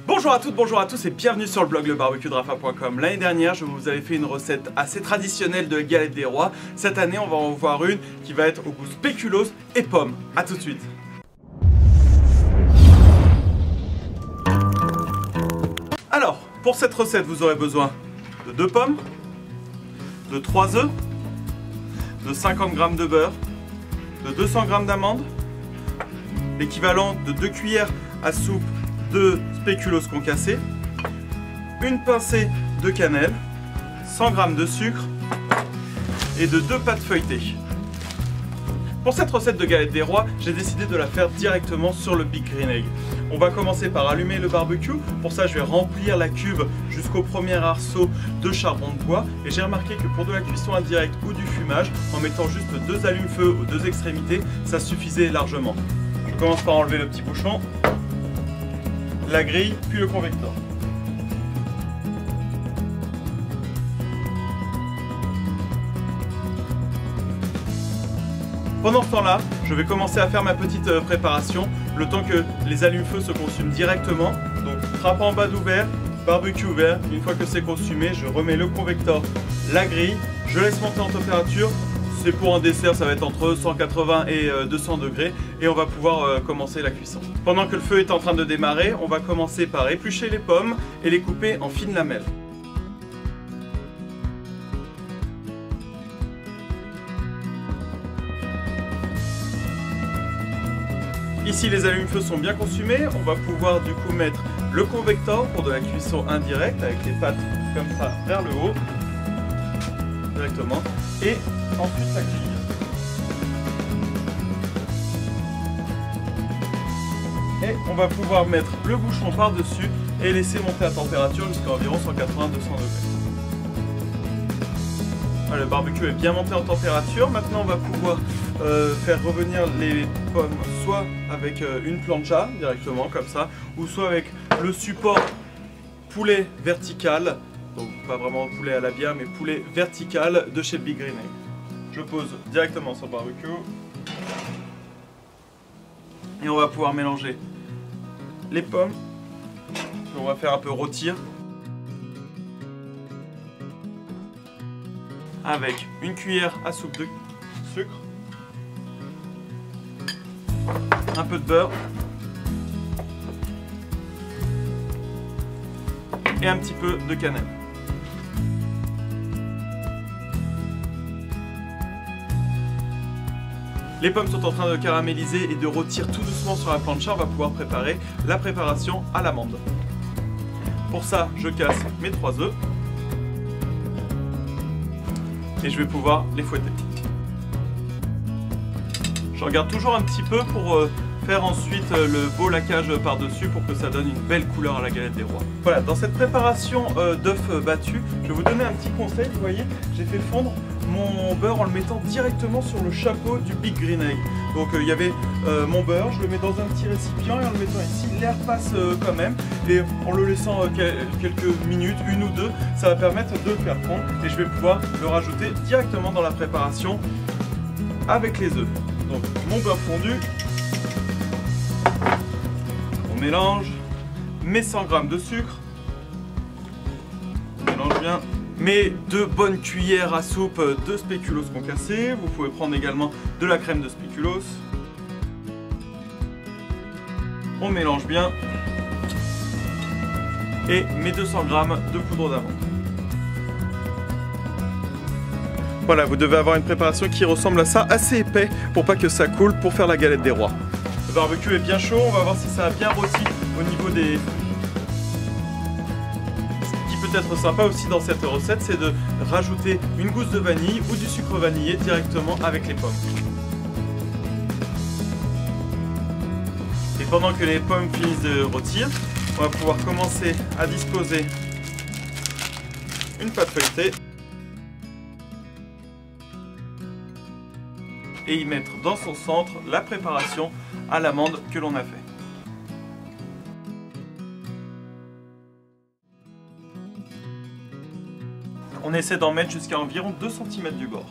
Bonjour à toutes, bonjour à tous et bienvenue sur le blog lebarbecuedrafa.com. L'année dernière, je vous avais fait une recette assez traditionnelle de galette des rois. Cette année, on va en voir une qui va être au goût spéculoos et pommes. A tout de suite. Alors, pour cette recette, vous aurez besoin de 2 pommes, de 3 œufs, de 50 g de beurre, de 200 g d'amandes, l'équivalent de 2 cuillères à soupe de spéculoos concassé, une pincée de cannelle, 100 g de sucre et de 2 pâtes feuilletées. Pour cette recette de galette des rois, j'ai décidé de la faire directement sur le Big Green Egg. On va commencer par allumer le barbecue. Pour ça, je vais remplir la cuve jusqu'au premier arceau de charbon de bois. Et j'ai remarqué que pour de la cuisson indirecte ou du fumage, en mettant juste 2 allumes-feu aux 2 extrémités, ça suffisait largement. Je commence par enlever le petit bouchon, la grille, puis le convecteur. Pendant ce temps-là, je vais commencer à faire ma petite préparation, le temps que les allumes-feu se consument directement. Donc trappe en bas d'ouvert, barbecue ouvert. Une fois que c'est consumé, je remets le convecteur, la grille, je laisse monter en température. C'est pour un dessert, ça va être entre 180 et 200 degrés et on va pouvoir commencer la cuisson. Pendant que le feu est en train de démarrer, on va commencer par éplucher les pommes et les couper en fines lamelles. Ici, les allumes-feu sont bien consumés. On va pouvoir du coup mettre le convecteur pour de la cuisson indirecte avec les pattes comme ça vers le haut, directement, et ensuite la grille. Et on va pouvoir mettre le bouchon par-dessus et laisser monter la température jusqu'à environ 180-200 degrés. Voilà, le barbecue est bien monté en température. Maintenant, on va pouvoir faire revenir les pommes soit avec une plancha directement comme ça, ou soit avec le support poulet vertical, donc pas vraiment poulet à la bière, mais poulet vertical de chez Big Green Egg. Je pose directement sur le barbecue et on va pouvoir mélanger les pommes qu'on va faire un peu rôtir avec une cuillère à soupe de sucre, un peu de beurre et un petit peu de cannelle. Les pommes sont en train de caraméliser et de rôtir tout doucement sur la plancha. On va pouvoir préparer la préparation à l'amande. Pour ça, je casse mes 3 œufs et je vais pouvoir les fouetter. Je regarde toujours un petit peu pour faire ensuite le beau laquage par-dessus pour que ça donne une belle couleur à la galette des rois. Voilà, dans cette préparation d'œufs battus, je vais vous donner un petit conseil. Vous voyez, j'ai fait fondre mon beurre en le mettant directement sur le chapeau du Big Green Egg. Donc il y avait mon beurre, je le mets dans un petit récipient et en le mettant ici, l'air passe quand même. Et en le laissant quelques minutes, 1 ou 2, ça va permettre de le faire fondre et je vais pouvoir le rajouter directement dans la préparation avec les œufs. Donc mon beurre fondu, on mélange, mes 100 g de sucre, on mélange bien, mes 2 bonnes cuillères à soupe de spéculoos concassé, vous pouvez prendre également de la crème de spéculoos, on mélange bien, et mes 200 g de poudre d'amande. Voilà, vous devez avoir une préparation qui ressemble à ça, assez épais pour pas que ça coule pour faire la galette des rois. Le barbecue est bien chaud, on va voir si ça a bien rôti au niveau des... Ce qui peut être sympa aussi dans cette recette, c'est de rajouter une gousse de vanille ou du sucre vanillé directement avec les pommes. Et pendant que les pommes finissent de rôtir, on va pouvoir commencer à disposer une pâte feuilletée et y mettre dans son centre la préparation à l'amande que l'on a fait. On essaie d'en mettre jusqu'à environ 2 cm du bord.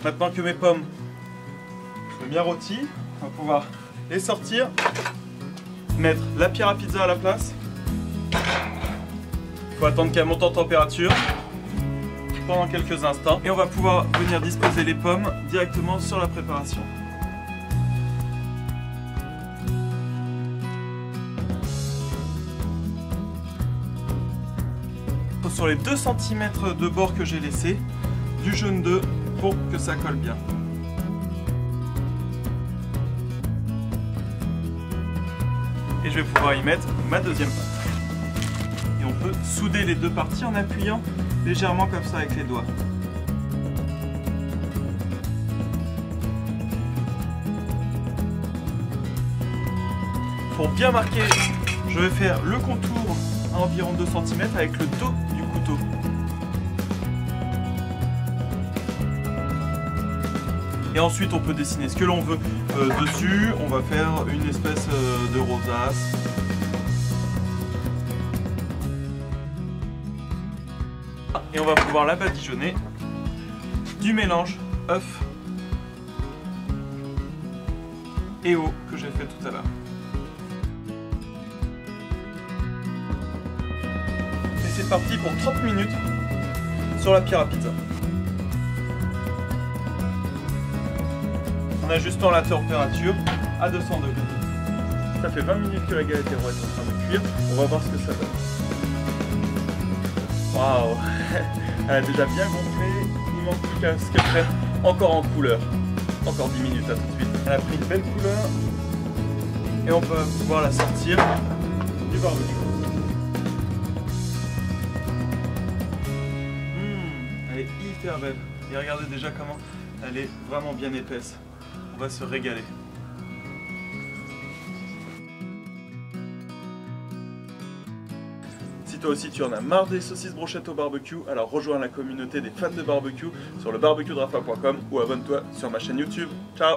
Maintenant que mes pommes sont bien rôties, on va pouvoir les sortir, mettre la pierre à pizza à la place. Il faut attendre qu'elle monte en température pendant quelques instants et on va pouvoir venir disposer les pommes directement sur la préparation. Sur les 2 cm de bord que j'ai laissé, du jaune d'œuf pour que ça colle bien. Et je vais pouvoir y mettre ma deuxième pâte. Et on peut souder les deux parties en appuyant légèrement comme ça avec les doigts. Pour bien marquer, je vais faire le contour à environ 2 cm avec le dos du couteau. Et ensuite on peut dessiner ce que l'on veut dessus. On va faire une espèce de rosace. Et on va pouvoir la badigeonner du mélange œuf et eau que j'ai fait tout à l'heure. Et c'est parti pour 30 minutes sur la pierre à pizza. En ajustant la température à 200 degrés. Ça fait 20 minutes que la galette est en train de cuire. On va voir ce que ça donne. Waouh! Elle a déjà bien gonflé. Il manque plus qu'à ce qu'elle prenne encore en couleur. Encore 10 minutes, à tout de suite. Elle a pris une belle couleur. Et on peut pouvoir la sortir du barbecue. Elle est hyper belle. Et regardez déjà comment elle est vraiment bien épaisse. On va se régaler. Si toi aussi tu en as marre des saucisses brochettes au barbecue, alors rejoins la communauté des fans de barbecue sur le barbecuedrafa.com ou abonne-toi sur ma chaîne YouTube. Ciao!